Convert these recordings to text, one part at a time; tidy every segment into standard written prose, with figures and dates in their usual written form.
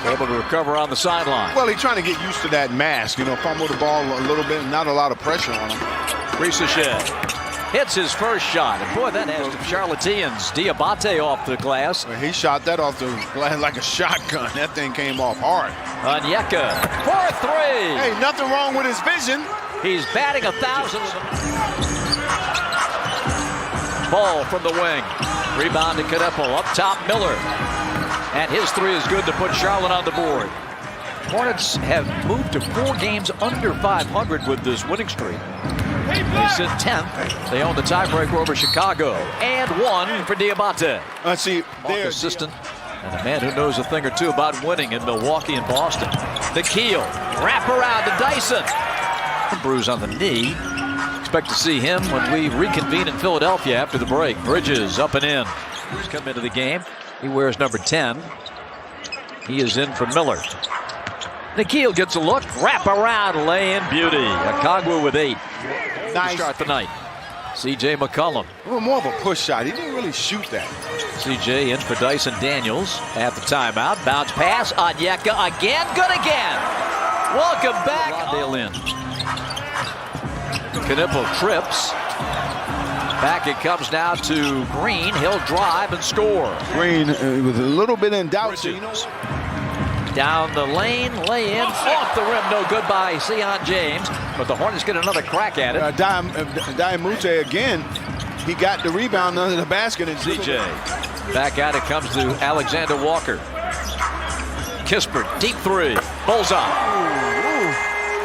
Able to recover on the sideline. Well, he's trying to get used to that mask. Fumble the ball a little bit, not a lot of pressure on him. Ricochet hits his first shot. And boy, that has the Charlotteans. Diabate off the glass. Well, he shot that off the glass like a shotgun. That thing came off hard. Onyeka for three. Hey, nothing wrong with his vision. He's batting 1,000. Ball from the wing. Rebound to Kneppel. Up top, Miller. And his three is good to put Charlotte on the board. Hornets have moved to 4 games under 500 with this winning streak. They sit 10th. They own the tiebreaker over Chicago. And 1 for Diabate. See, their assistant and a man who knows a thing or two about winning in Milwaukee and Boston. Nikhil, wrap around to Dyson. Bruise on the knee. Expect to see him when we reconvene in Philadelphia after the break. Bridges up and in. He's come into the game. He wears number 10. He is in for Miller. Nikhil gets a look. Wrap around, lay in beauty. Okongwu with 8. Nice. To start the night. C.J. McCollum. A little more of a push shot. He didn't really shoot that. C.J. in for Dyson Daniels at the timeout. Bounce pass. Onyeka again. Good again. Welcome back. Rondale in. Kneppel trips. Back it comes now to Green. He'll drive and score. Green was a little bit in doubt. Down the lane, lay in, off the rim, no good by Sion James, but the Hornets get another crack at it. Diamute again, he got the rebound under the basket. And CJ, back out it comes to Alexander Walker. Kispert, deep three, bullseye.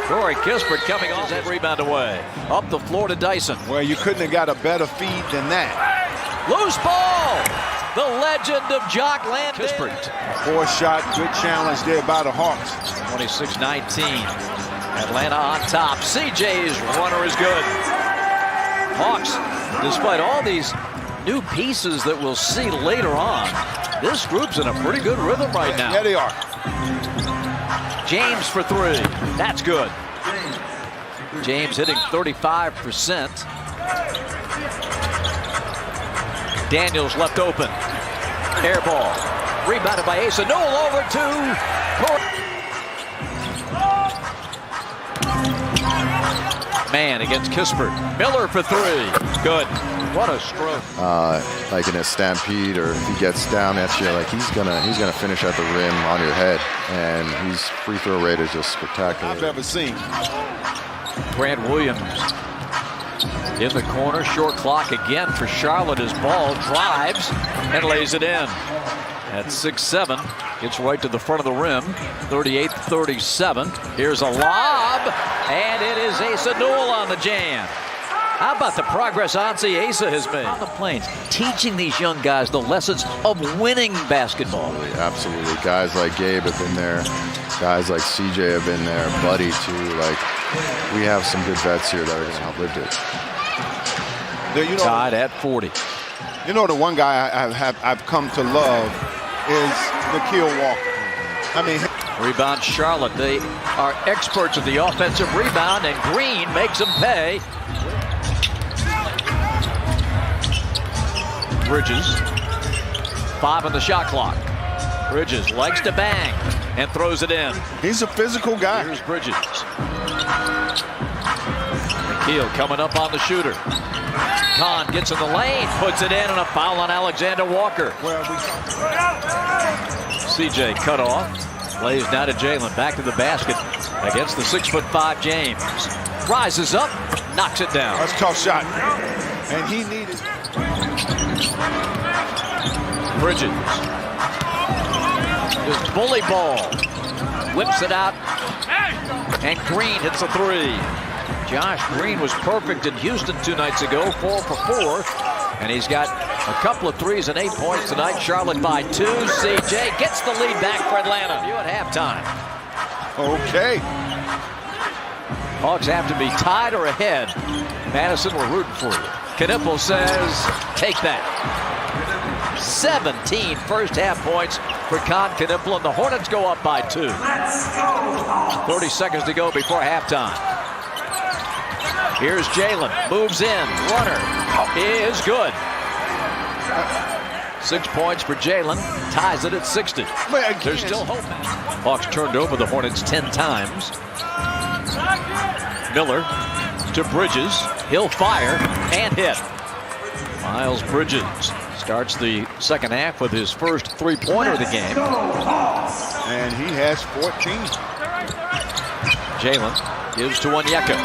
Corey Kispert coming off that rebound away. Up the floor to Dyson. Well, you couldn't have got a better feed than that. Loose ball! The legend of Jock Landale. Kispert. 4-shot, good challenge there by the Hawks. 26-19. Atlanta on top. CJ's runner is good. Hawks, despite all these new pieces that we'll see later on, this group's in a pretty good rhythm right now. Yeah, they are. James for 3. That's good. James hitting 35%. Daniels left open. Air ball. Rebounded by Asa. Newell over to Corey. Man against Kispert. Miller for 3. Good. What a stroke. Like in a stampede, or if he gets down at you, like he's gonna finish at the rim on your head, and his free throw rate is just spectacular. I've ever seen. Grant Williams in the corner. Short clock again for Charlotte as ball drives and lays it in. At 6-7, gets right to the front of the rim. 38-37. Here's a lob, and it is Asa Newell on the jam. How about the progress Ansi Asa has made on the Plains, teaching these young guys the lessons of winning basketball? Absolutely. Guys like Gabe have been there. Guys like CJ have been there. Buddy, too. Like, we have some good vets here that are going to outlive it. Tied at 40. You know, the one guy I've come to love is Nikhil Walker. I mean, rebound Charlotte. They are experts at the offensive rebound, and Green makes them pay. Bridges, 5 on the shot clock. Bridges likes to bang and throws it in. He's a physical guy. Here's Bridges. Nikhil coming up on the shooter. Kahn gets in the lane, puts it in, and a foul on Alexander Walker. CJ cut off. Lays down to Jalen. Back to the basket against the 6'5" James. Rises up, knocks it down. That's a tough shot. And he needed. Bridges. Just bully ball. Whips it out. And Green hits a 3. Josh Green was perfect in Houston 2 nights ago, 4 for 4. And he's got a couple of threes and 8 points tonight. Charlotte by 2. CJ gets the lead back for Atlanta. You at halftime. Okay. Hawks have to be tied or ahead. Madison, we're rooting for you. Kneppel says, take that. 17 first half points for Kneppel, and the Hornets go up by 2. 30 seconds to go before halftime. Here's Jalen, moves in, runner is good. 6 points for Jalen, ties it at 60. There's still hope. Hawks turned over the Hornets 10 times. Miller to Bridges. He'll fire and hit. Miles Bridges starts the second half with his first three-pointer of the game. And he has 14. Jalen gives to Onyeka.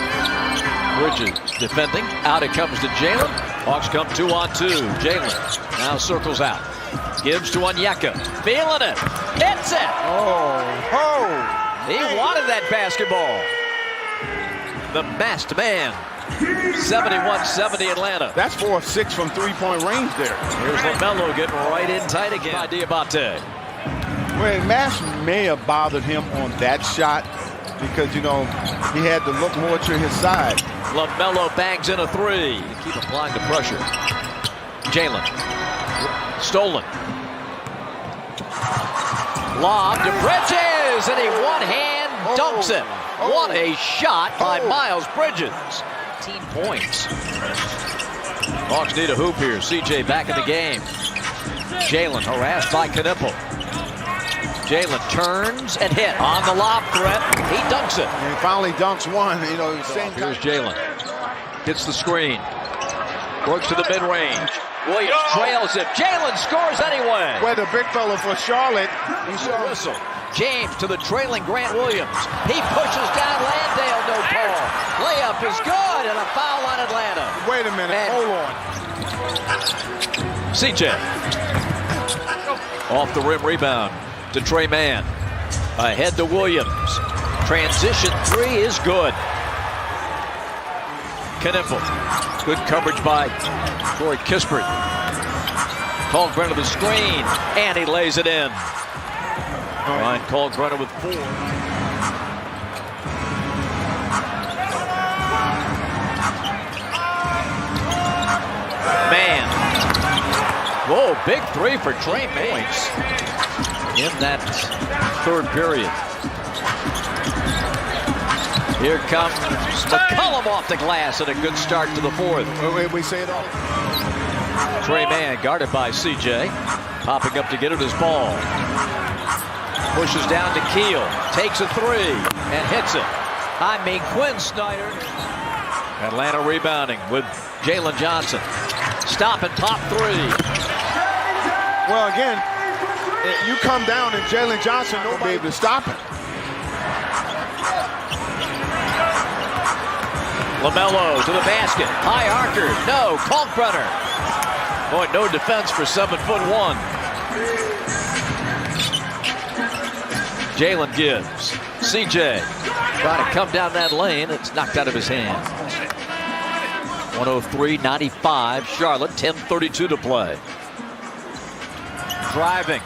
Bridges defending. Out it comes to Jalen. Hawks come 2-on-2. Jalen now circles out. Gives to Onyeka. Feeling it. Hits it. He wanted that basketball. The masked man. 71-70 Atlanta. That's 4 of 6 from three-point range there. Here's LaMelo getting right in tight again. Diabate. Well, Mash may have bothered him on that shot because, you know, he had to look more to his side. LaMelo bangs in a three. Keep applying the pressure. Jalen. Stolen. Lob to Bridges, and he one-hand dunks it. What a shot by Miles Bridges. 18 points. Hawks need a hoop here. CJ back in the game. Jalen harassed by Knipple. Jalen turns and hit on the lob threat. He dunks it. And he finally dunks one. You know, same Here's Jalen. Hits the screen. Works to the mid-range. Williams trails it. Jalen scores anyway. Well, the big fella for Charlotte. He's a whistle. James to the trailing Grant Williams. He pushes down Landale, no call. Layup is good, and a foul on Atlanta. Wait a minute, and hold on. CJ. Off the rim rebound to Trey Mann. Ahead to Williams. Transition three is good. Knipple. Good coverage by Corey Kispert. Kalkbrenner to the screen, and he lays it in. Ryan Kalkbrenner with 4. Man. Whoa, big three for Trey Mann in that third period. Here comes McCollum off the glass, and a good start to the fourth. We say it all. Trey Mann guarded by CJ. Popping up to get at his ball. Pushes down to Keel. Takes a three and hits it. I mean, Quinn Snyder. Atlanta rebounding with Jalen Johnson. Stop and pop three. Well, again, you come down and Jalen Johnson, nobody able to stop him. LaMelo to the basket. High archer. No. Kalkbrenner. Boy, no defense for 7'1". Jalen gives. CJ trying to come down that lane. It's knocked out of his hands. 103-95. Charlotte. 10:32 to play. Driving.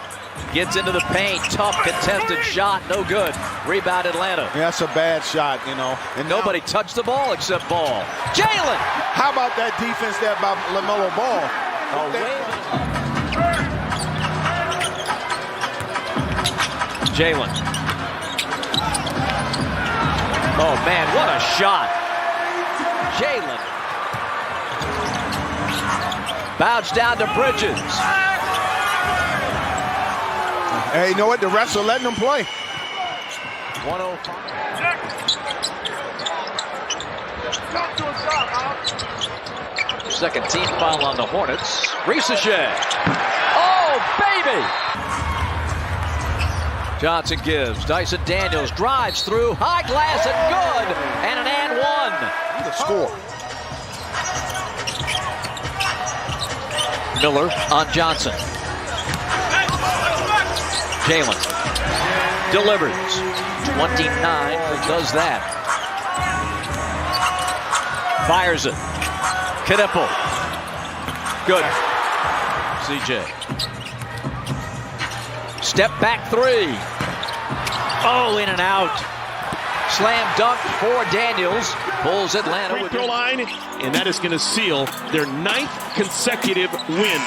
Gets into the paint. Tough contested shot. No good. Rebound Atlanta. Yeah, that's a bad shot, you know. And nobody touched the ball except Ball. Jalen! How about that defense there by LaMelo Ball? Jalen. Oh, man, what a shot. Jalen. Bounce down to Bridges. Hey, you know what? The refs are letting them play. 105. Second team foul on the Hornets. Ricochet. Oh, baby! Johnson gives. Dyson Daniels drives through. High glass and good. And an and one. The score. Miller on Johnson. Jalen delivers. 29 does that. Fires it. Knipple. Good. CJ. Step back three. Oh, in and out. Slam dunk for Daniels. Pulls Atlanta. Free throw line, and that is going to seal their 9th consecutive win.